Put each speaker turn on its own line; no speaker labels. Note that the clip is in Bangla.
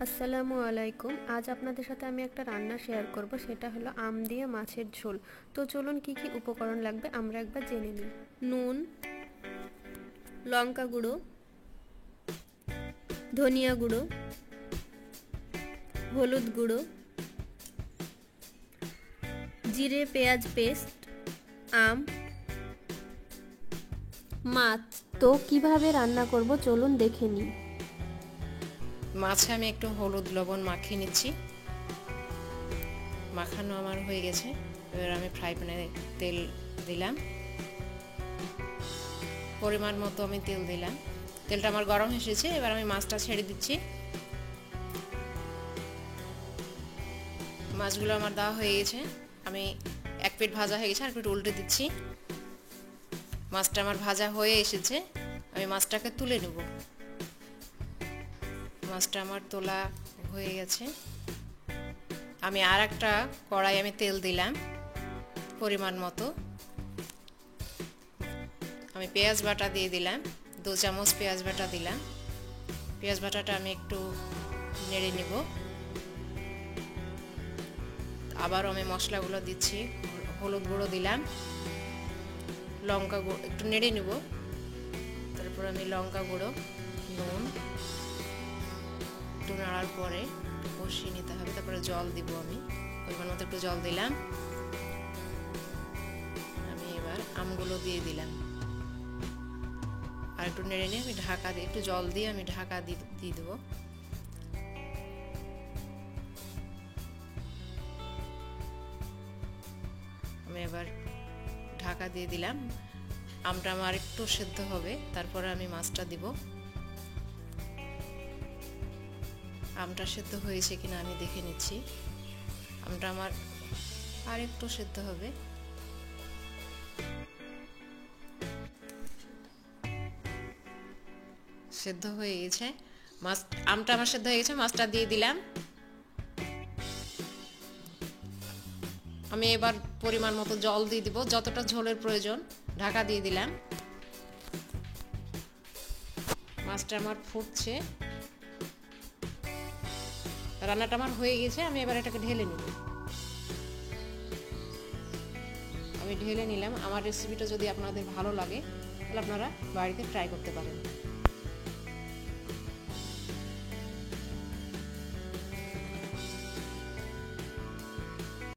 আসসালামু আলাইকুম। আজ আপনাদের সাথে আমি একটা রান্না শেয়ার করব, সেটা হলো আম দিয়ে মাছের ঝোল। তো চলুন কি কি উপকরণ লাগবে আমরা একবার জেনে নিই। নুন, লঙ্কা গুঁড়ো, ধনিয়া গুঁড়ো, হলুদ গুঁড়ো, জিরে পেঁয়াজ পেস্ট, আম, মাছ। তো কিভাবে রান্না করব চলুন দেখে নিই।
মাছে আমি একটু হলুদ লবণ মাখিয়ে নিচ্ছি। মাখানো আমার হয়ে গেছে। এবার আমি ফ্রাই প্যানে তেল দিলাম, পরিমাণ মতো আমি তেল দিলাম। তেলটা আমার গরম এসেছে, এবার আমি মাছটা ছেড়ে দিচ্ছি। মাছগুলো আমার দেওয়া হয়ে গেছে। আমি এক পিঠ ভাজা হয়ে গেছে, আর পিঠ উল্টে দিচ্ছি। মাছটা আমার ভাজা হয়ে এসেছে, আমি মাছটাকে তুলে নেব। মাছটা আমার তোলা হয়ে গেছে। আমি আর একটা কড়াই আমি তেল দিলাম পরিমাণ মতো। আমি পেঁয়াজ বাটা দিয়ে দিলাম, 2 চামচ পেঁয়াজ বাটা দিলাম। পেঁয়াজ বাটাটা আমি একটু নেড়ে নিব। আবারও আমি মশলাগুলো দিচ্ছি। হলুদ গুঁড়ো দিলাম, লঙ্কা গুঁড়ো একটু নেড়ে নিব। তারপর আমি লঙ্কা গুঁড়ো, নুন একটু নাড়ার পরে কষিয়ে নিতে হবে। তারপরে জল দিব, আমি পরিমাণ মতো একটু জল দিলাম। আমি এবার আমগুলো দিয়ে দিলাম, আর একটু নেড়ে নিয়ে আমি ঢাকা দিয়ে একটু জল দিয়ে আমি ঢাকা দিয়ে দেবো। আমি এবার ঢাকা দিয়ে দিলাম। আমটা আমার একটু সেদ্ধ হবে, তারপরে আমি মাছটা দিব। আমটা সেদ্ধ হয়েছে কিনা আমি দেখে নিচ্ছি। আমটা আমার আর একটু সেদ্ধ হবে। সেদ্ধ হয়ে গেছে মাছ, আমটা আমার সেদ্ধ হয়ে গেছে। মাছটা দিয়ে দিলাম। আমি এবার পরিমাণ মতো জল দিয়ে দিব, যতটা ঝোলের প্রয়োজন। ঢাকা দিয়ে দিলাম। মাছটা আমার ফুটছে, রান্নাটা আমার হয়ে গেছে। আমি এবার এটাকে ঢেলে নিব। আমি ঢেলে নিলাম। আমার রেসিপিটা যদি আপনাদের ভালো লাগে তাহলে আপনারা বাড়িতে ট্রাই করতে পারেন।